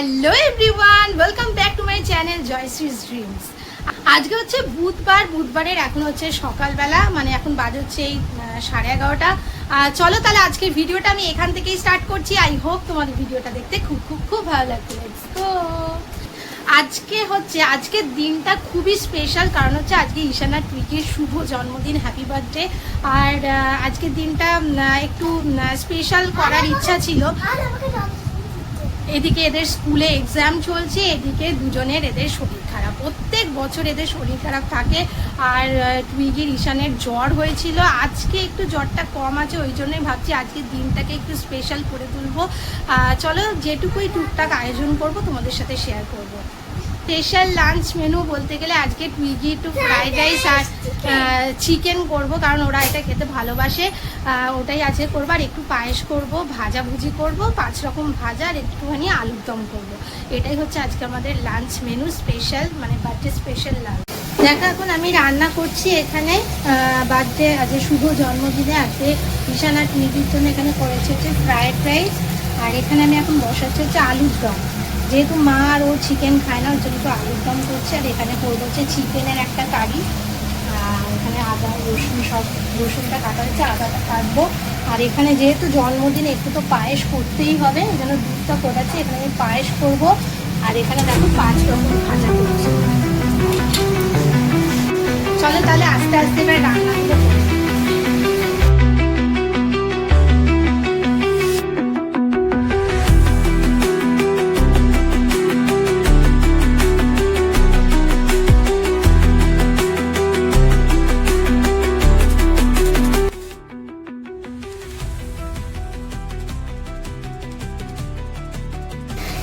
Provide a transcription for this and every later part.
Hello everyone, welcome back to my channel Joyshree's dreams. আজকে হচ্ছে বুধবারের এখন হচ্ছে সকালবেলা, মানে এখন বাজে হচ্ছে এই 11:30। চলো তাহলে আজকের ভিডিওটা আমি এখান থেকেই স্টার্ট করছি। আই হোপ তোমাদের ভিডিওটা দেখতে খুব খুব খুব ভালো লাগবে। Let's go. আজকের দিনটা খুবই স্পেশাল, কারণ হচ্ছে আজকে ঈশানা টুইকির শুভ জন্মদিন, হ্যাপি বার্থডে। আর আজকের দিনটা একটু স্পেশাল করার ইচ্ছা ছিল। এদিকে এদের স্কুলে এক্সাম চলছে, এদিকে দুজনের এদের শরীর খারাপ। প্রত্যেক বছর এদের শরীর খারাপ থাকে। আর টুইগির ঈশানের জ্বর হয়েছিল, আজকে একটু জ্বরটা কম আছে, ওই জন্যই ভাবছি আজকের দিনটাকে একটু স্পেশাল করে তুলবো। চলো যেটুকুই টুকটাক আয়োজন করব তোমাদের সাথে শেয়ার করব। স্পেশাল লাঞ্চ মেনু বলতে গেলে আজকে টুইগি একটু ফ্রাইড রাইস আর চিকেন করব, কারণ ওরা এটা খেতে ভালোবাসে। ওটাই আজকে করবো। আর একটু পায়েস করব, ভাজাভুজি করব, 5 রকম ভাজা আর একটুখানি আলুর দম করব। এটাই হচ্ছে আজকে আমাদের লাঞ্চ মেনু, স্পেশাল মানে বার্থডে স্পেশাল লাঞ্চ। দেখো এখন আমি রান্না করছি এখানে বার্থডে আজকে শুভ জন্মদিনে আজকে ঈশানা টুইগির জন্য এখানে করেছি হচ্ছে ফ্রাইড রাইস। আর এখানে আমি এখন বসাচ্ছি হচ্ছে আলুর দম, যেহেতু মা আর ও চিকেন খায় না, ওর জন্য একটু আলুর দম করছে। আর এখানে করবো হচ্ছে চিকেনের একটা কারি। আর এখানে আদা রসুন সব, রসুনটা কাটা হচ্ছে, আদাটা কাটবো। আর এখানে যেহেতু জন্মদিন একটু তো পায়েস করতেই হবে, এই জন্য দুধটা করাচ্ছি। এখানে আমি পায়েস করবো। আর এখানে দেখো 5 রকম ভাজা করছি। চলো তাহলে আস্তে আস্তে এবার রান্নাগুলো করবো।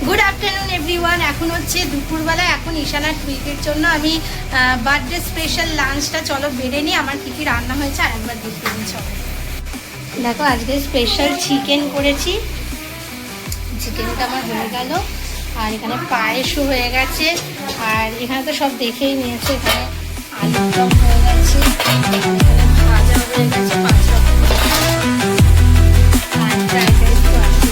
গুড আফটারনুন এভরিওয়ান, এখন হচ্ছে দুপুরবেলা। এখন ঈশানা টুইকের জন্য আমি বার্থডে স্পেশাল লাঞ্চটা চলো বেড়ে নিই, আমার কী কী রান্না হয়েছে আর একবার দেখতে দিই। চলো দেখো, আজকে স্পেশাল চিকেন করেছি, চিকেনটা আমার হয়ে গেল। আর এখানে পায়েসও হয়ে গেছে। আর এখানে তো সব দেখেই নিয়েছে, এখানে আলুর দম হয়ে গেছে, এখানে ভাজা হয়ে গেছে 5 রকম, আর ফ্রাইড রাইস তো আছে।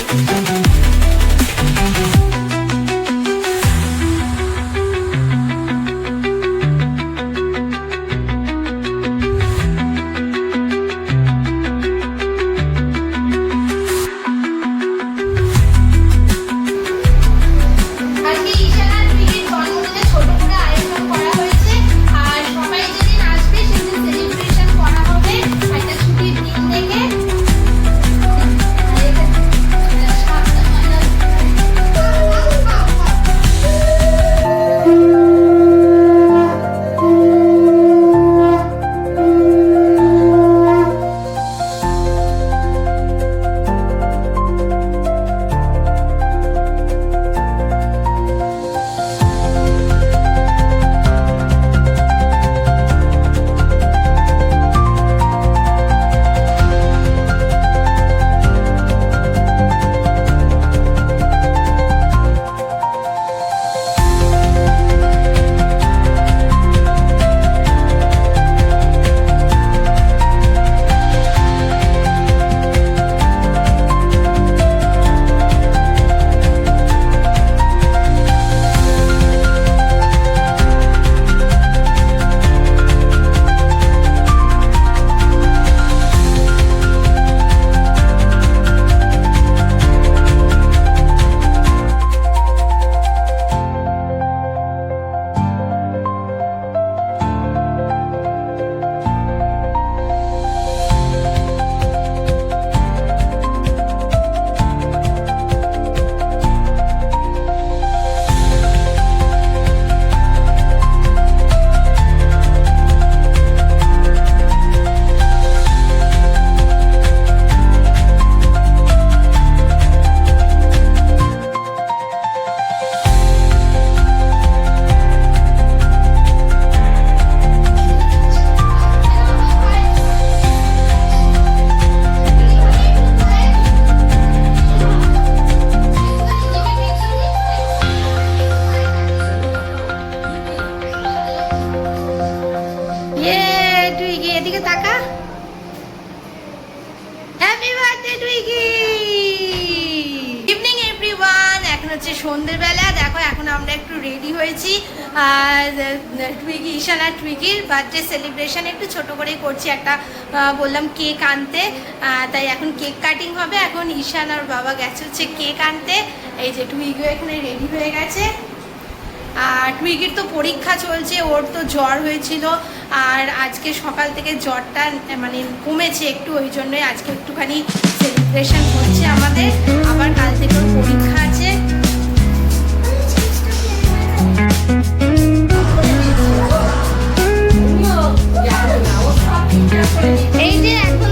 এদিকে তাকা। Happy birthday Twiggy. Evening everyone, এখন হচ্ছে সন্ধ্যেবেলা। দেখো এখন আমরা একটু রেডি হয়েছি, টুইগি, ঈশান আর টুইগির বার্থডে সেলিব্রেশন একটু ছোট করেই করছি। একটা বললাম কেক আনতে, তাই এখন কেক কাটিং হবে। এখন ঈশান আর বাবা গেছে হচ্ছে কেক আনতে। এই যে টুইগিও এখানে রেডি হয়ে গেছে। আর টুইগির তো পরীক্ষা চলছে, ওর তো জ্বর হয়েছিল, আর আজকে সকাল থেকে জ্বরটা মানে কমেছে একটু, ওই জন্যই আজকে একটুখানি সেলিব্রেশন হচ্ছে আমাদের। আবার কাল থেকে ওর পরীক্ষা আছে। এই যে এখন